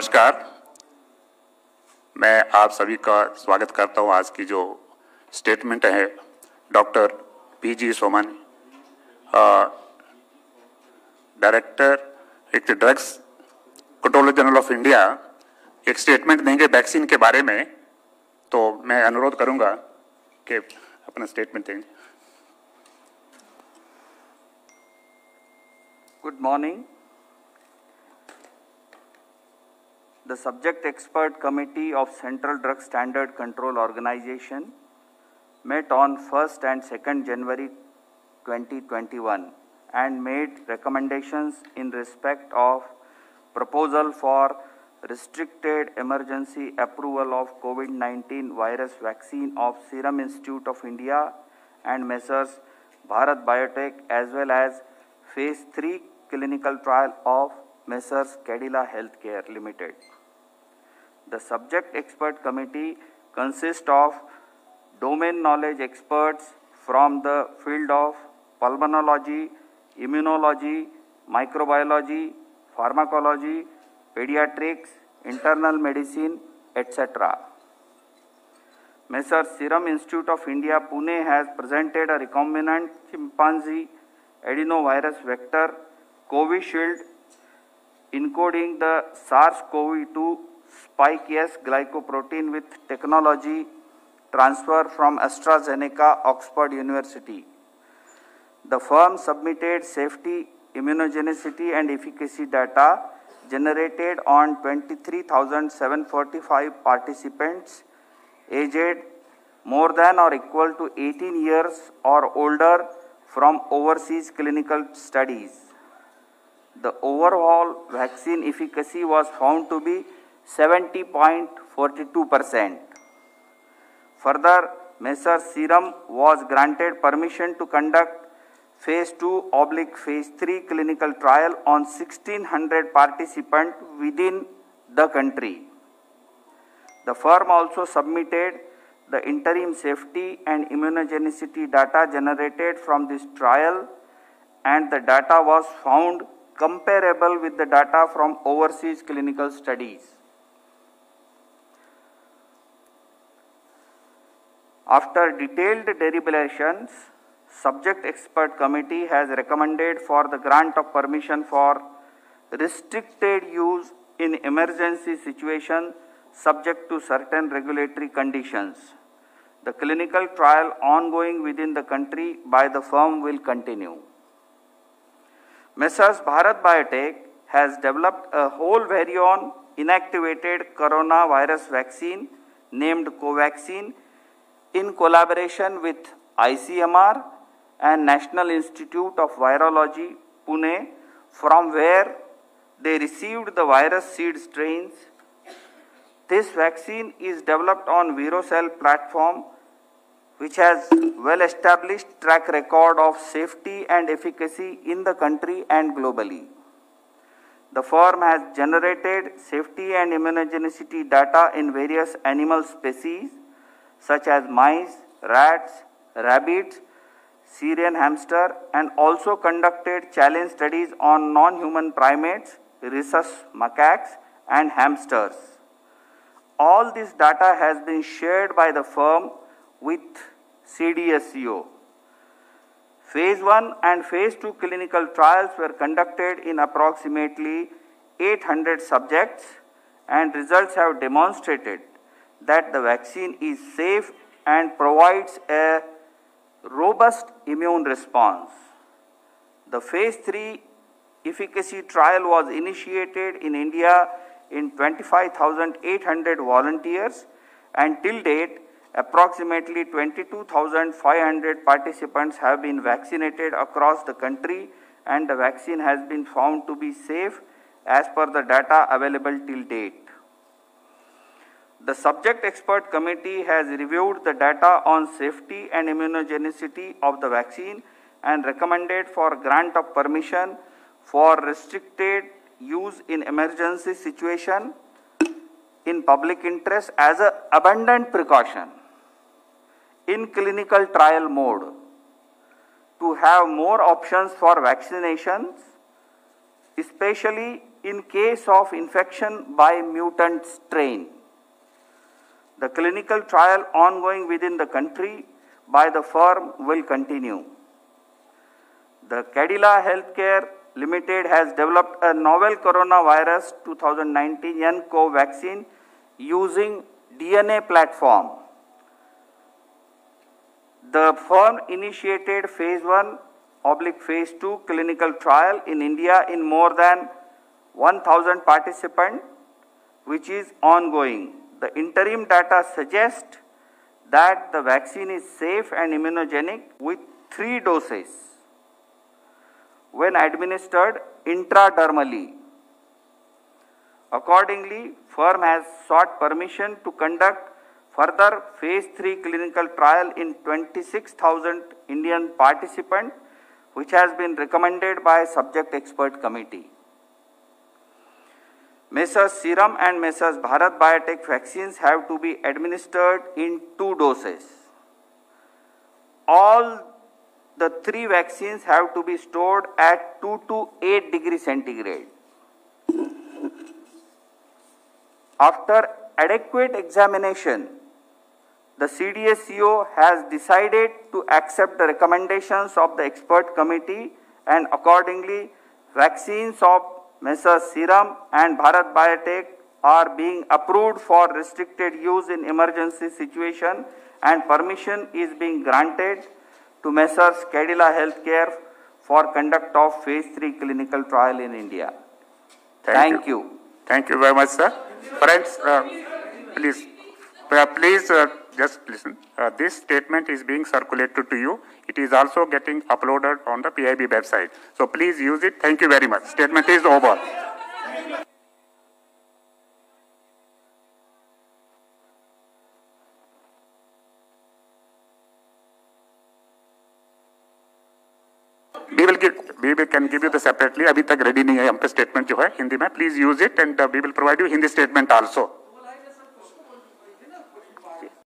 नमस्कार, मैं आप सभी का स्वागत करता हूं। आज की जो स्टेटमेंट है डॉक्टर पीजी सोमन, डायरेक्टर एक drugs controller general of India, एक स्टेटमेंट देंगे वैक्सीन के बारे में। तो मैं अनुरोध करूंगा कि अपना स्टेटमेंट देंगे। Good morning. The Subject Expert Committee of Central Drug Standard Control Organization met on 1st and 2nd January 2021 and made recommendations in respect of proposal for restricted emergency approval of COVID-19 virus vaccine of Serum Institute of India and Messrs. Bharat Biotech, as well as Phase 3 clinical trial of Messrs. Cadila Healthcare Limited. The subject expert committee consists of domain knowledge experts from the field of pulmonology, immunology, microbiology, pharmacology, pediatrics, internal medicine, etc. Messrs. Serum Institute of India, Pune has presented a recombinant chimpanzee adenovirus vector Covishield encoding the SARS-CoV-2 spike S glycoprotein with technology transfer from AstraZeneca, Oxford University. The firm submitted safety, immunogenicity and efficacy data generated on 23,745 participants aged more than or equal to 18 years or older from overseas clinical studies. The overall vaccine efficacy was found to be 70.42%. Further, Messrs. Serum was granted permission to conduct Phase 2/Phase 3 clinical trial on 1600 participants within the country. The firm also submitted the interim safety and immunogenicity data generated from this trial, and the data was found comparable with the data from overseas clinical studies. After detailed deliberations, subject expert committee has recommended for the grant of permission for restricted use in emergency situation subject to certain regulatory conditions. The clinical trial ongoing within the country by the firm will continue. Messrs. Bharat Biotech has developed a whole virion inactivated coronavirus vaccine named Covaxin in collaboration with ICMR and National Institute of Virology, Pune, from where they received the virus seed strains. This vaccine is developed on ViroCell platform, which has well-established track record of safety and efficacy in the country and globally. The firm has generated safety and immunogenicity data in various animal species such as mice, rats, rabbits, Syrian hamster, and also conducted challenge studies on non-human primates, rhesus macaques, and hamsters. All this data has been shared by the firm with CDSCO. Phase 1 and Phase 2 clinical trials were conducted in approximately 800 subjects, and results have demonstrated that the vaccine is safe and provides a robust immune response. The Phase 3 efficacy trial was initiated in India in 25,800 volunteers, and till date, approximately 22,500 participants have been vaccinated across the country, and the vaccine has been found to be safe as per the data available till date. The subject expert committee has reviewed the data on safety and immunogenicity of the vaccine and recommended for grant of permission for restricted use in emergency situation in public interest as an abundant precaution in clinical trial mode to have more options for vaccinations, especially in case of infection by mutant strain. The clinical trial ongoing within the country by the firm will continue. The Cadila Healthcare Limited has developed a novel coronavirus 2019 nCoV vaccine using DNA platform. The firm initiated phase 1/phase 2 clinical trial in India in more than 1,000 participants, which is ongoing. The interim data suggest that the vaccine is safe and immunogenic with 3 doses when administered intradermally. Accordingly, firm has sought permission to conduct further phase 3 clinical trial in 26,000 Indian participants, which has been recommended by subject expert committee. Messrs Serum and Messrs Bharat Biotech vaccines have to be administered in 2 doses. All the 3 vaccines have to be stored at 2 to 8 degrees centigrade. After adequate examination, the CDSCO has decided to accept the recommendations of the expert committee, and accordingly vaccines of Messrs Serum and Bharat Biotech are being approved for restricted use in emergency situation, and permission is being granted to Messrs Cadila Healthcare for conduct of phase 3 clinical trial in India. Thank you. Thank you very much, sir. Friends, please just listen. This statement is being circulated to you. It is also getting uploaded on the PIB website. So please use it. Thank you very much. Statement is over. We can give you the separately. अभी तक ready नहीं है हम पे statement जो है हिंदी में. Please use it and we will provide you Hindi statement also.